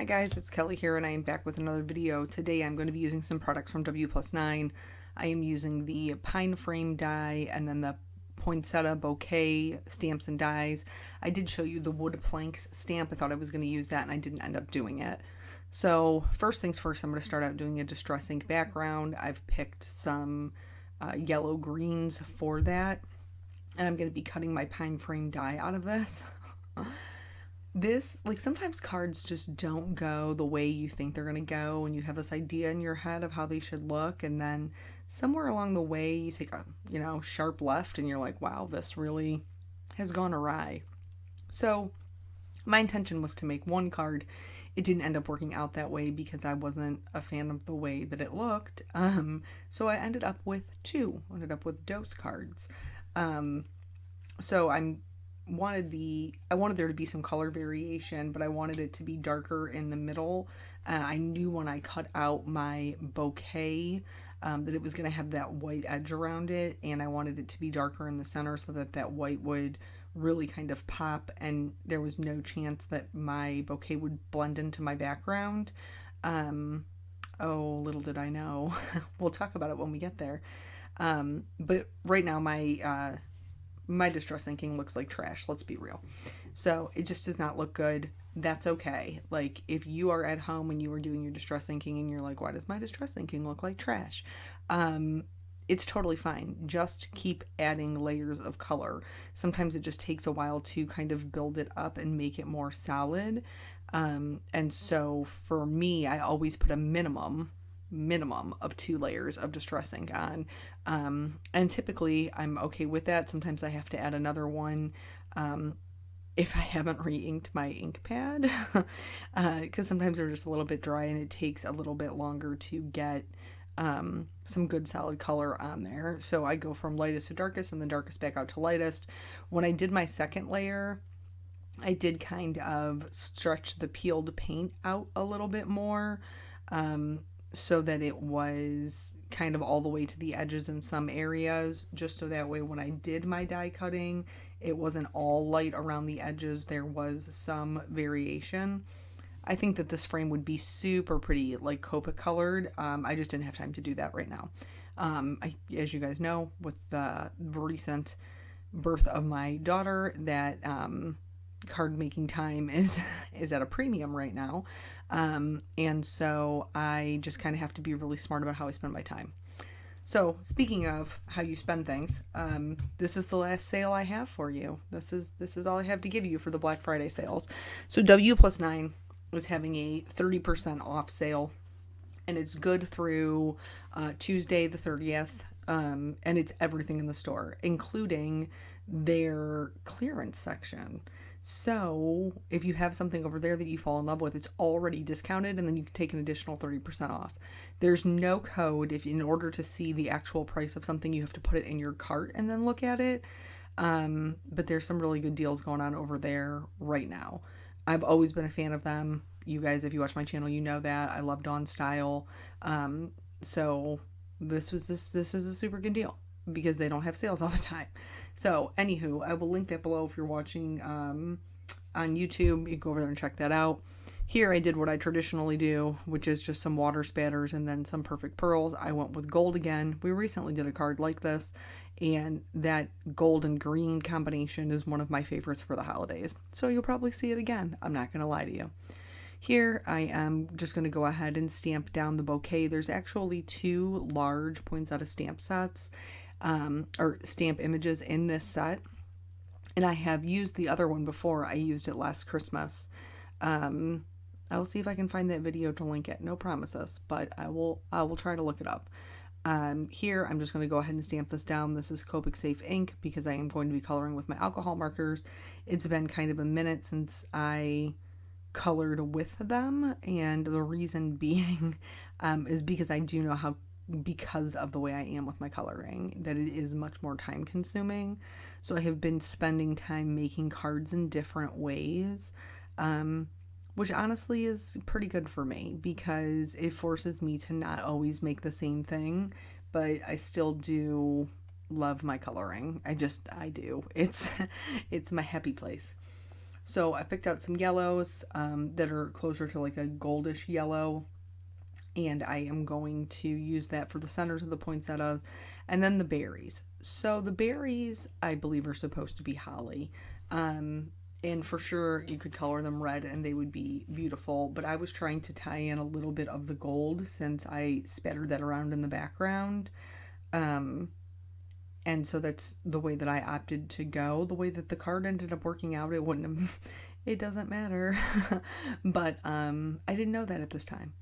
guys, it's Kelly here and I am back with another video. Today I'm going to be using some products from WPlus9. I am using the pine frame die and then the poinsettia bouquet stamps and dies. I did show you the wood planks stamp. I thought I was going to use that and I didn't end up doing it. So first things first, I'm going to start out doing a distress ink background. I've picked some yellow greens for that and I'm going to be cutting my pine frame die out of this. This, like, sometimes cards just don't go the way you think they're going to go, and you have this idea in your head of how they should look, and then somewhere along the way you take a, sharp left and you're like, wow, this really has gone awry. So my intention was to make one card. It didn't end up working out that way because I wasn't a fan of the way that it looked. So I ended up with two. I ended up with dose cards. So I wanted there to be some color variation, but I wanted it to be darker in the middle. I knew when I cut out my bouquet that it was going to have that white edge around it, and I wanted it to be darker in the center so that that white would really kind of pop, and there was no chance that my bouquet would blend into my background. Oh, little did I know. We'll talk about it when we get there. But right now my distress inking looks like trash, let's be real. So it just does not look good. That's okay. Like, if you are at home and you are doing your distress inking and you're like, why does my distress inking look like trash? It's totally fine. Just keep adding layers of color. Sometimes it just takes a while to kind of build it up and make it more solid. And so for me, I always put a minimum of 2 layers of distress ink on, and typically I'm okay with that. Sometimes I have to add another one if I haven't re-inked my ink pad, because sometimes they're just a little bit dry and it takes a little bit longer to get some good solid color on there. So I go from lightest to darkest and then darkest back out to lightest. When I did my second layer, I did kind of stretch the peeled paint out a little bit more, so that it was kind of all the way to the edges in some areas, just so that way when I did my die cutting, it wasn't all light around the edges. There was some variation. I think that this frame would be super pretty, like Copic colored. I just didn't have time to do that right now. As you guys know, with the recent birth of my daughter, that card making time is at a premium right now, and so I just kind of have to be really smart about how I spend my time. So speaking of how you spend things, this is the last sale I have for you. This is all I have to give you for the Black Friday sales. So WPlus9 is having a 30% off sale, and it's good through Tuesday the 30th, and it's everything in the store, including their clearance section. So if you have something over there that you fall in love with, it's already discounted, and then you can take an additional 30% off. There's no code. If in order to see the actual price of something, you have to put it in your cart and then look at it. But there's some really good deals going on over there right now. I've always been a fan of them. You guys, if you watch my channel, you know that. I love Dawn Style. So this is a super good deal because they don't have sales all the time. So anywho, I will link that below if you're watching on YouTube. You can go over there and check that out. Here I did what I traditionally do, which is just some water spatters and then some perfect pearls. I went with gold again. We recently did a card like this, and that gold and green combination is one of my favorites for the holidays. So you'll probably see it again. I'm not going to lie to you. Here I am just going to go ahead and stamp down the bouquet. There's actually 2 large poinsettia stamp sets, or stamp images in this set. And I have used the other one before. I used it last Christmas. I will see if I can find that video to link it. No promises, but I will try to look it up. Here I'm just going to go ahead and stamp this down. This is Copic Safe ink because I am going to be coloring with my alcohol markers. It's been kind of a minute since I colored with them, and the reason being is because I do know how, because of the way I am with my coloring, that it is much more time consuming. So I have been spending time making cards in different ways, which honestly is pretty good for me because it forces me to not always make the same thing, but I still do love my coloring. I do. It's my happy place. So I picked out some yellows that are closer to like a goldish yellow, and I am going to use that for the centers of the poinsettias, and then the berries. So the berries, I believe, are supposed to be holly. And for sure, you could color them red and they would be beautiful. But I was trying to tie in a little bit of the gold since I spattered that around in the background. Um, and so that's the way that I opted to go. The way that the card ended up working out, it wouldn't have, it doesn't matter. But I didn't know that at this time.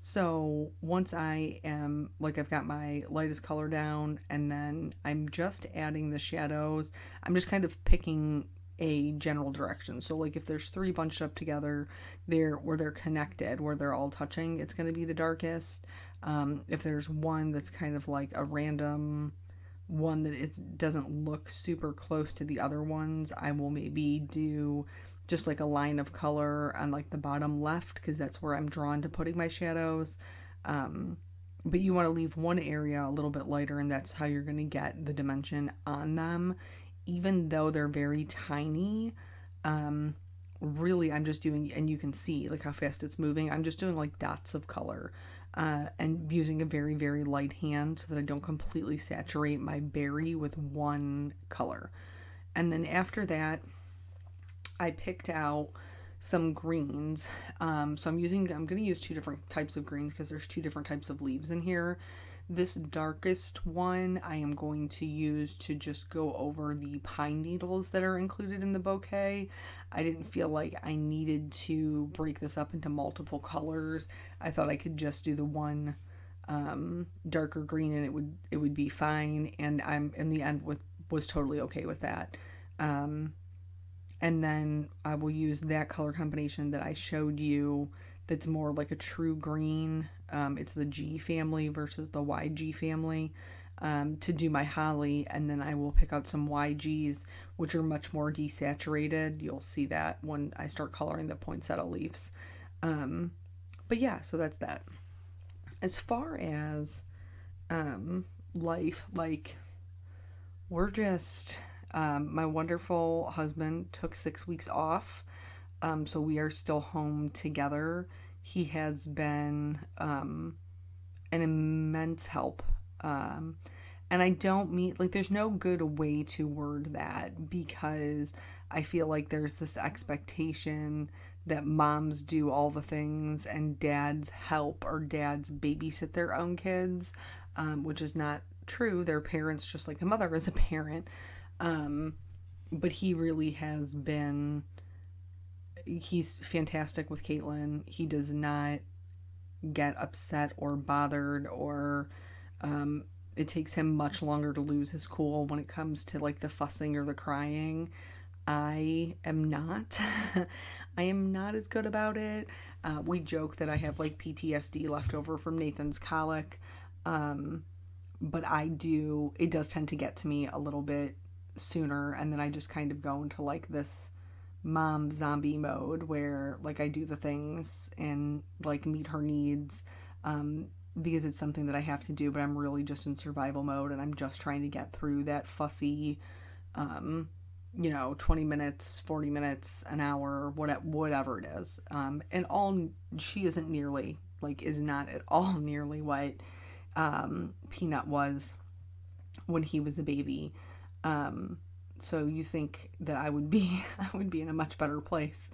So once I am, like, I've got my lightest color down, and then I'm just adding the shadows. I'm just kind of picking a general direction. So like if there's three bunched up together, where they're connected, where they're all touching, it's going to be the darkest. If there's one that's kind of like a random one that it doesn't look super close to the other ones, I will maybe do just like a line of color on like the bottom left, because that's where I'm drawn to putting my shadows. But you want to leave one area a little bit lighter, and that's how you're going to get the dimension on them, even though they're very tiny. Really, I'm just doing, and you can see like how fast it's moving, I'm just doing like dots of color, and using a very, very light hand so that I don't completely saturate my berry with one color. And then after that, I picked out some greens. So I'm going to use two different types of greens because there's two different types of leaves in here. This darkest one I am going to use to just go over the pine needles that are included in the bouquet. I didn't feel like I needed to break this up into multiple colors. I thought I could just do the one darker green and it would be fine, and I'm in the end was totally okay with that. And then I will use that color combination that I showed you that's more like a true green. It's the G family versus the YG family, to do my holly. And then I will pick out some YGs, which are much more desaturated. You'll see that when I start coloring the poinsettia leaves. But yeah, so that's that. As far as life, like, we're just... my wonderful husband took 6 weeks off, so we are still home together. He has been an immense help. And I don't mean, like, there's no good way to word that, because I feel like there's this expectation that moms do all the things and dads help, or dads babysit their own kids, which is not true. They're parents just like a mother is a parent. But he really has been, he's fantastic with Caitlin. He does not get upset or bothered, or it takes him much longer to lose his cool when it comes to like the fussing or the crying. I am not. I am not as good about it. We joke that I have like PTSD left over from Nathan's colic. But it does tend to get to me a little bit sooner, and then I just kind of go into like this mom zombie mode where like I do the things and like meet her needs, because it's something that I have to do, but I'm really just in survival mode, and I'm just trying to get through that fussy 20 minutes, 40 minutes, an hour, whatever it is. And all, she isn't nearly, like, is not at all nearly what Peanut was when he was a baby. So you think that I would be in a much better place,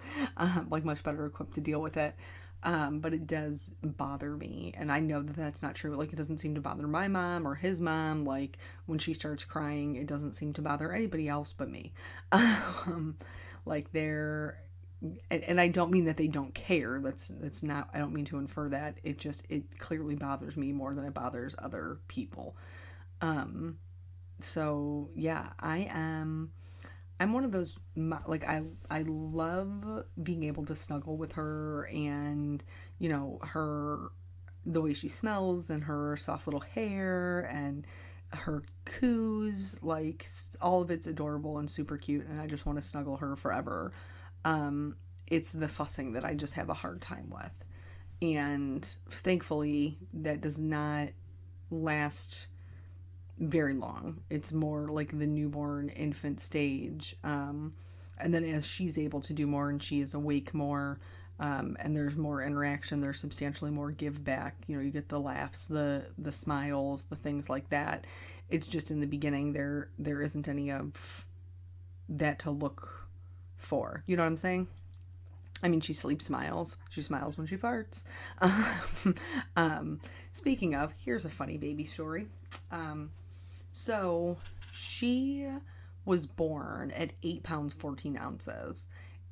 like much better equipped to deal with it. But it does bother me, and I know that that's not true. Like, it doesn't seem to bother my mom or his mom. Like, when she starts crying, it doesn't seem to bother anybody else but me. Like, and I don't mean that they don't care. That's not, I don't mean to infer that. It clearly bothers me more than it bothers other people. So yeah, I'm one of those, like, I love being able to snuggle with her, and the way she smells, and her soft little hair, and her coos, like, all of it's adorable and super cute, and I just want to snuggle her forever. It's the fussing that I just have a hard time with, and thankfully that does not last very long. It's more like the newborn infant stage. And then as she's able to do more and she is awake more, and there's more interaction, there's substantially more give back. You know, you get the laughs, the smiles, the things like that. It's just in the beginning there isn't any of that to look for. You know what I'm saying? I mean, she sleep smiles. She smiles when she farts. Speaking of, here's a funny baby story. So she was born at 8 pounds 14 ounces.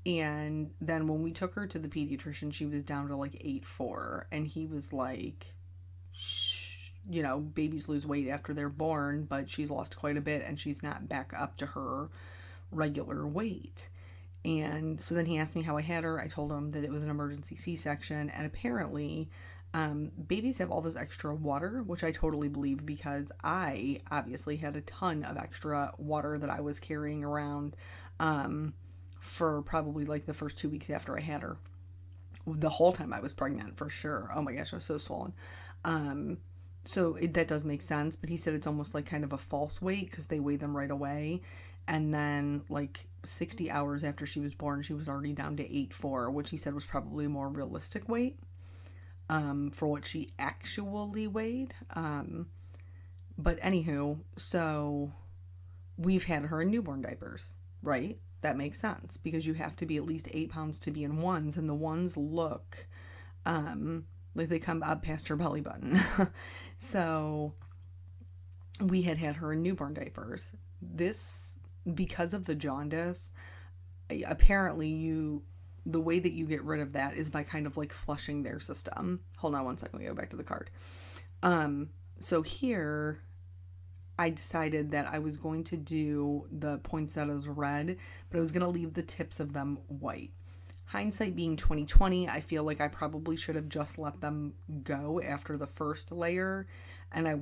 And then when we took her to the pediatrician, she was down to like 8'4". And he was like, you know, babies lose weight after they're born, but she's lost quite a bit and she's not back up to her regular weight. And so then he asked me how I had her. I told him that it was an emergency C-section. And apparently, babies have all this extra water, which I totally believe because I obviously had a ton of extra water that I was carrying around for probably like the first 2 weeks after I had her. The whole time I was pregnant, for sure. Oh my gosh, I was so swollen. That does make sense. But he said it's almost like kind of a false weight because they weigh them right away. And then like 60 hours after she was born, she was already down to 8'4", which he said was probably a more realistic weight for what she actually weighed. But anywho, so we've had her in newborn diapers, right? That makes sense because you have to be at least 8 pounds to be in ones, and the ones look like they come up past her belly button. So we had her in newborn diapers. This, because of the jaundice, apparently the way that you get rid of that is by kind of like flushing their system. Hold on one second, we go back to the card. So here I decided that I was going to do the poinsettias red, but I was going to leave the tips of them white. Hindsight being 2020, I feel like I probably should have just let them go after the first layer, and I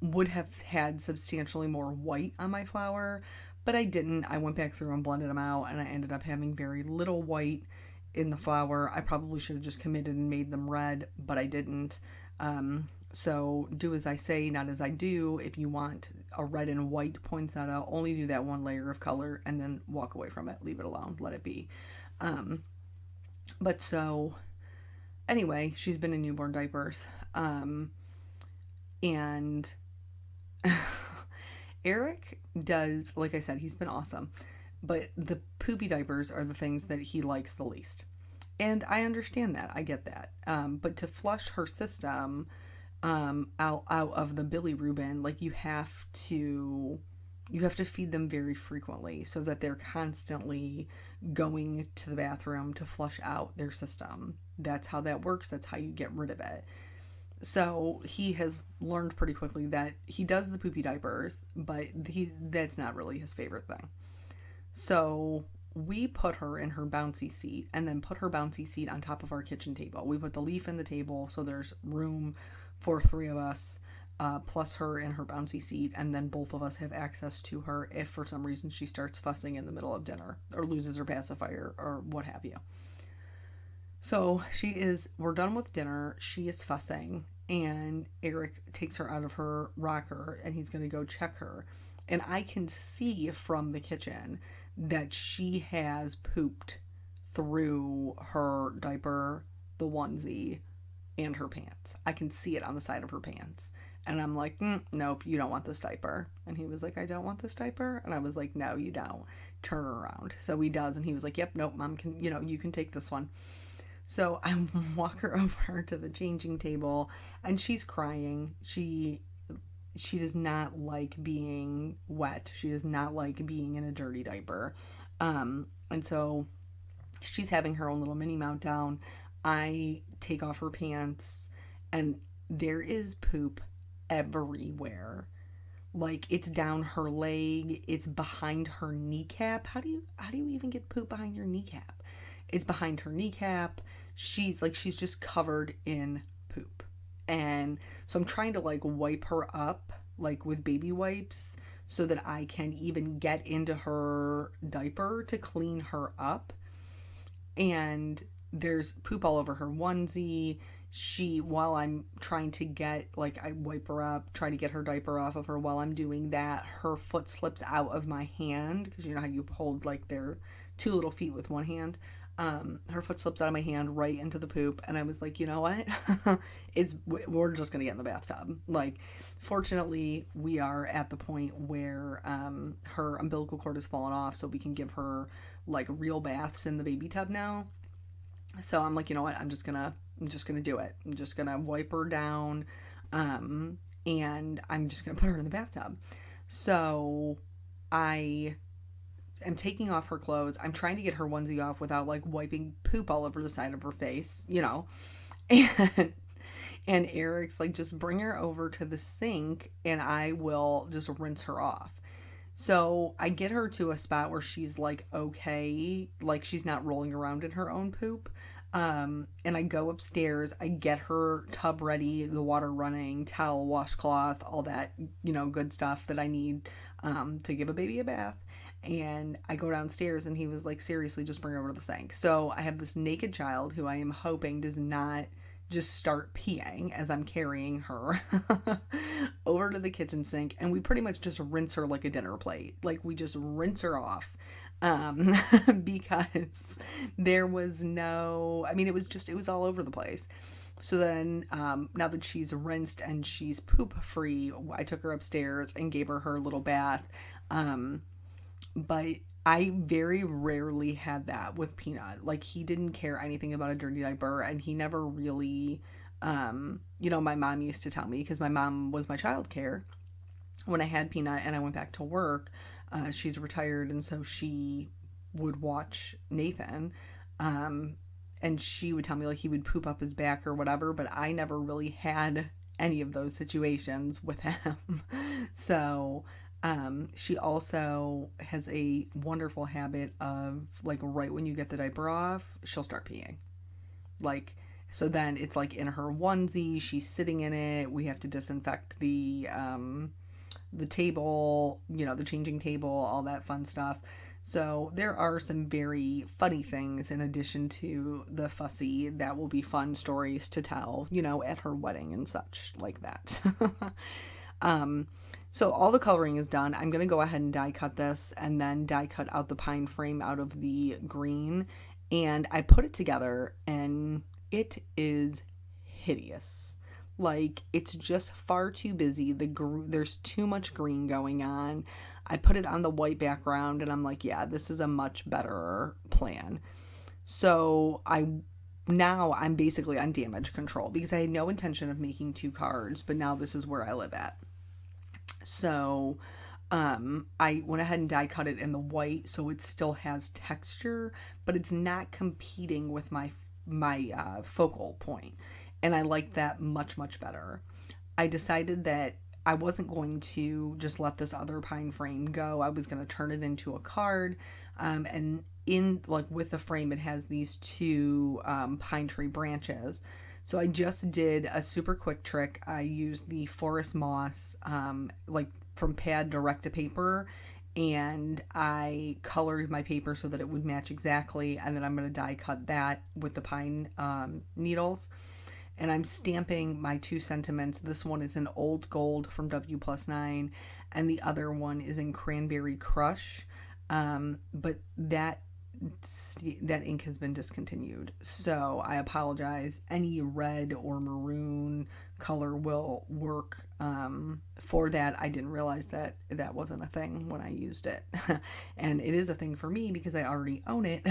would have had substantially more white on my flower, but I didn't. I went back through and blended them out, and I ended up having very little white in the flower. I probably should have just committed and made them red, but I didn't. So do as I say, not as I do. If you want a red and white poinsettia, only do that one layer of color and then walk away from it. Leave it alone. Let it be. But so anyway, she's been in newborn diapers. And Eric does, like I said, he's been awesome. But the poopy diapers are the things that he likes the least. And I understand that. I get that. But to flush her system out of the bilirubin, like you have to feed them very frequently so that they're constantly going to the bathroom to flush out their system. That's how that works. That's how you get rid of it. So he has learned pretty quickly that he does the poopy diapers, but that's not really his favorite thing. So we put her in her bouncy seat and then put her bouncy seat on top of our kitchen table. We put the leaf in the table so there's room for 3 of us, plus her in her bouncy seat, and then both of us have access to her if for some reason she starts fussing in the middle of dinner or loses her pacifier or what have you. So we're done with dinner, she is fussing, and Eric takes her out of her rocker and he's going to go check her. And I can see from the kitchen that she has pooped through her diaper, the onesie, and her pants. I can see it on the side of her pants. And I'm like, nope, you don't want this diaper. And he was like, I don't want this diaper. And I was like, no, you don't. Turn her around. So he does. And he was like, yep, nope, Mom can, you can take this one. So I walk her over to the changing table and she's crying. She does not like being wet. She does not like being in a dirty diaper. And so she's having her own little mini meltdown. I take off her pants and there is poop everywhere. Like it's down her leg, it's behind her kneecap. How do you even get poop behind your kneecap? It's behind her kneecap. She's just covered in poop. And so I'm trying to like wipe her up like with baby wipes so that I can even get into her diaper to clean her up. And there's poop all over her onesie. while I'm trying to get, like, I wipe her up, try to get her diaper off of her. While I'm doing that, her foot slips out of my hand, because you know how you hold like their two little feet with one hand. Her foot slips out of my hand right into the poop, and I was like, you know what? We're just gonna get in the bathtub. Like, fortunately, we are at the point where her umbilical cord has fallen off, so we can give her like real baths in the baby tub now. So I'm like, you know what? I'm just gonna do it. I'm just gonna wipe her down, and I'm just gonna put her in the bathtub. So I am taking off her clothes. I'm trying to get her onesie off without like wiping poop all over the side of her face, you know. And and Eric's like, just bring her over to the sink and I will just rinse her off. So I get her to a spot where she's like okay, like she's not rolling around in her own poop. And I go upstairs, I get her tub ready, the water running, towel, washcloth, all that, you know, good stuff that I need to give a baby a bath. And I go downstairs and he was like, seriously, just bring her over to the sink. So I have this naked child who I am hoping does not just start peeing as I'm carrying her over to the kitchen sink, and we pretty much just rinse her like a dinner plate. Like, we just rinse her off. um, because there was no, I mean, it was all over the place. So then, now that she's rinsed and she's poop free, I took her upstairs and gave her little bath. Um, but I very rarely had that with Peanut. Like, he didn't care anything about a dirty diaper, and he never really, you know, my mom used to tell me, because my mom was my childcare when I had Peanut and I went back to work. She's retired, and so she would watch Nathan. And she would tell me like he would poop up his back or whatever, but I never really had any of those situations with him. So she also has a wonderful habit of, like, right when you get the diaper off, she'll start peeing. Like, so then it's like in her onesie, she's sitting in it. We have to disinfect the table, you know, the changing table, all that fun stuff. So there are some very funny things in addition to the fussy that will be fun stories to tell, you know, at her wedding and such like that. um, so all the coloring is done. I'm going to go ahead and die cut this and then die cut out the pine frame out of the green. And I put it together and it is hideous. Like, it's just far too busy. There's too much green going on. I put it on the white background and I'm like, yeah, this is a much better plan. So I'm basically on damage control because I had no intention of making two cards, but now this is where I live at. So I went ahead and die cut it in the white so it still has texture, but it's not competing with my focal point. And I like that much, much better. I decided that I wasn't going to just let this other pine frame go. I was going to turn it into a card. And in, like, with the frame, it has these two pine tree branches. So I just did a super quick trick. I used the forest moss, like from pad direct to paper, and I colored my paper so that it would match exactly. And then I'm going to die cut that with the pine needles. And I'm stamping my two sentiments. This one is in Old Gold from WPlus9, and the other one is in Cranberry Crush. But that ink has been discontinued, so I apologize. Any red or maroon color will work for that. I didn't realize that wasn't a thing when I used it. And it is a thing for me because I already own it.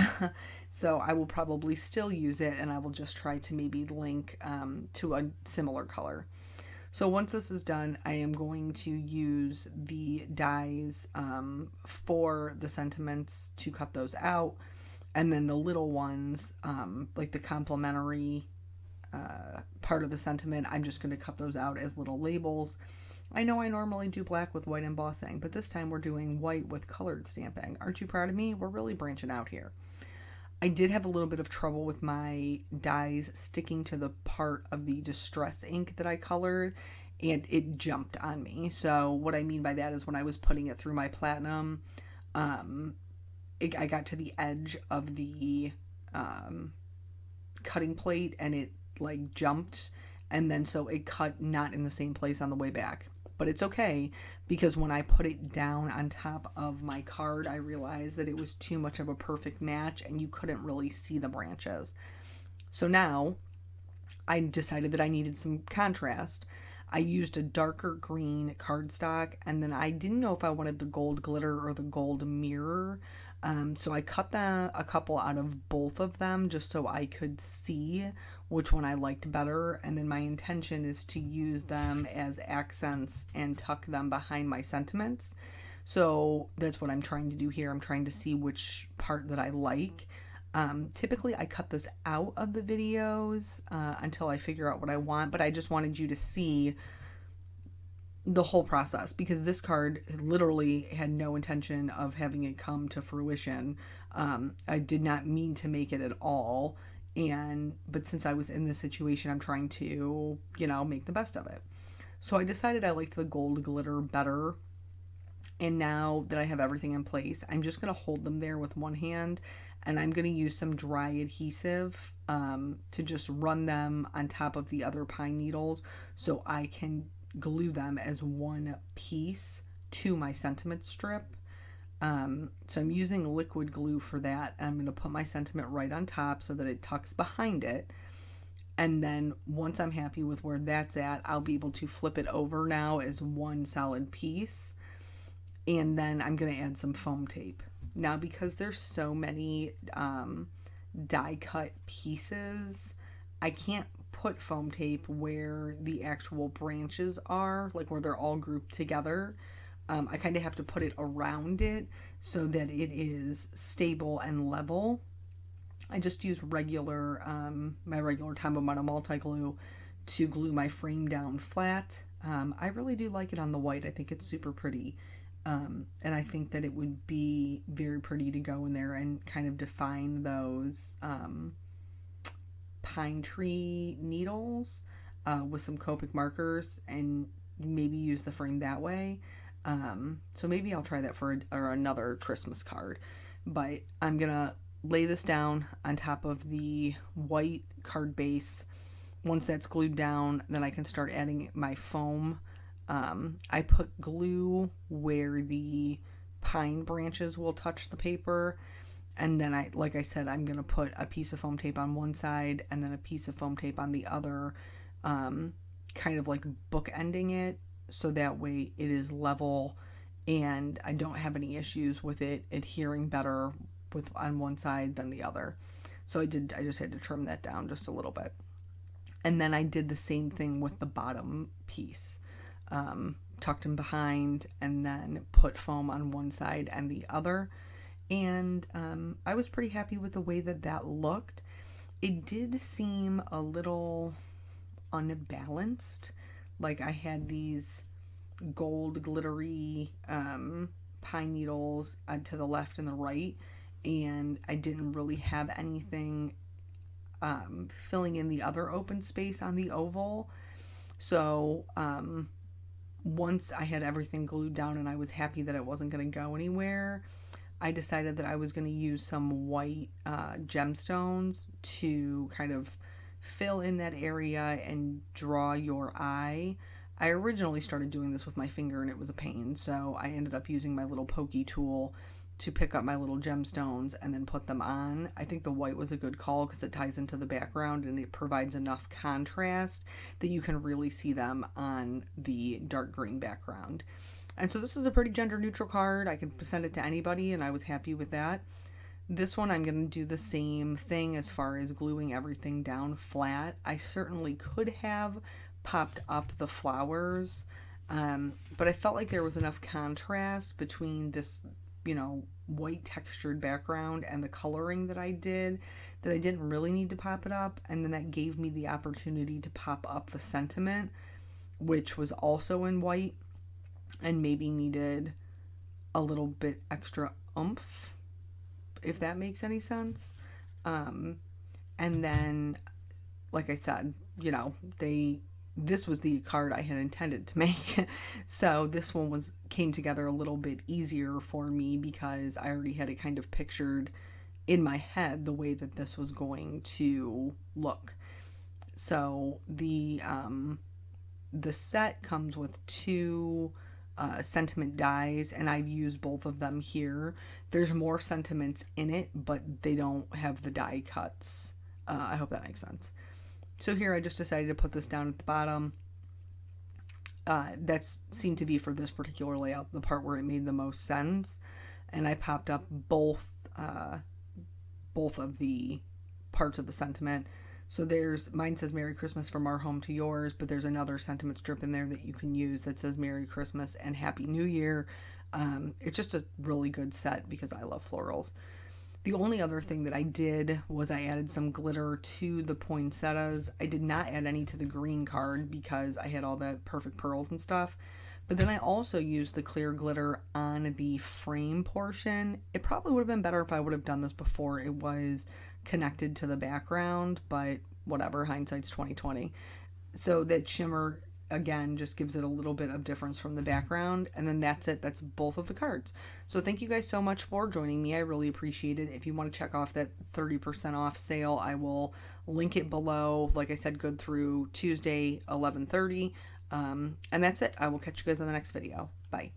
So I will probably still use it, and I will just try to maybe link to a similar color. So once this is done, I am going to use the dies for the sentiments to cut those out. And then the little ones, like the complementary part of the sentiment, I'm just going to cut those out as little labels. I know I normally do black with white embossing, but this time we're doing white with colored stamping. Aren't you proud of me? We're really branching out here. I did have a little bit of trouble with my dies sticking to the part of the distress ink that I colored, and it jumped on me. So what I mean by that is when I was putting it through my platinum, I got to the edge of the cutting plate and it like jumped, and then so it cut not in the same place on the way back. But it's okay, because when I put it down on top of my card, I realized that it was too much of a perfect match and you couldn't really see the branches. So now I decided that I needed some contrast. I used a darker green cardstock, and then I didn't know if I wanted the gold glitter or the gold mirror. So I cut a couple out of both of them just so I could see which one I liked better. And then my intention is to use them as accents and tuck them behind my sentiments. So that's what I'm trying to do here. I'm trying to see which part that I like. Typically I cut this out of the videos until I figure out what I want, but I just wanted you to see the whole process, because this card literally had no intention of having it come to fruition. I did not mean to make it at all, but since I was in this situation, I'm trying to, make the best of it. So I decided I liked the gold glitter better. And now that I have everything in place, I'm just going to hold them there with one hand, and I'm going to use some dry adhesive to just run them on top of the other pine needles so I can glue them as one piece to my sentiment strip. So I'm using liquid glue for that, and I'm going to put my sentiment right on top so that it tucks behind it. And then once I'm happy with where that's at, I'll be able to flip it over now as one solid piece. And then I'm going to add some foam tape. Now, because there's so many die cut pieces, I can't put foam tape where the actual branches are, like where they're all grouped together. I kind of have to put it around it so that it is stable and level. I just use my regular Tombow Mono multi-glue to glue my frame down flat. I really do like it on the white. I think it's super pretty. And I think that it would be very pretty to go in there and kind of define those pine tree needles with some Copic markers, and maybe use the frame that way. So maybe I'll try that for another Christmas card. But I'm going to lay this down on top of the white card base. Once that's glued down, then I can start adding my foam. I put glue where the pine branches will touch the paper. And then like I said, I'm going to put a piece of foam tape on one side and then a piece of foam tape on the other, kind of like bookending it, so that way it is level and I don't have any issues with it adhering better on one side than the other. So I just had to trim that down just a little bit. And then I did the same thing with the bottom piece. Tucked in behind and then put foam on one side and the other. And I was pretty happy with the way that looked. It did seem a little unbalanced. Like I had these gold glittery pine needles to the left and the right, and I didn't really have anything filling in the other open space on the oval. So once I had everything glued down and I was happy that it wasn't going to go anywhere, I decided that I was going to use some white gemstones to kind of fill in that area and draw your eye. I originally started doing this with my finger and it was a pain, so I ended up using my little pokey tool to pick up my little gemstones and then put them on. I think the white was a good call because it ties into the background and it provides enough contrast that you can really see them on the dark green background. And so this is a pretty gender neutral card. I can send it to anybody and I was happy with that. This one I'm going to do the same thing as far as gluing everything down flat. I certainly could have popped up the flowers, but I felt like there was enough contrast between this, white textured background and the coloring that I did that I didn't really need to pop it up. And then that gave me the opportunity to pop up the sentiment, which was also in white and maybe needed a little bit extra oomph, if that makes any sense. And then, like I said, this was the card I had intended to make. So this one came together a little bit easier for me because I already had it kind of pictured in my head the way that this was going to look. So the set comes with two sentiment dies, and I've used both of them here. There's more sentiments in it, but they don't have the die cuts. I hope that makes sense. So here I just decided to put this down at the bottom. That seemed to be, for this particular layout, the part where it made the most sense. And I popped up both of the parts of the sentiment. So mine says Merry Christmas from our home to yours, but there's another sentiment strip in there that you can use that says Merry Christmas and Happy New Year. It's just a really good set because I love florals. The only other thing that I did was I added some glitter to the poinsettias. I did not add any to the green card because I had all the perfect pearls and stuff. But then I also used the clear glitter on the frame portion. It probably would have been better if I would have done this before it was connected to the background, but whatever, hindsight's 2020. So that shimmer, again, just gives it a little bit of difference from the background, and then that's it. That's both of the cards. So thank you guys so much for joining me. I really appreciate it. If you want to check off that 30% off sale, I will link it below. Like I said, good through Tuesday 11:30. And that's it. I will catch you guys on the next video. Bye.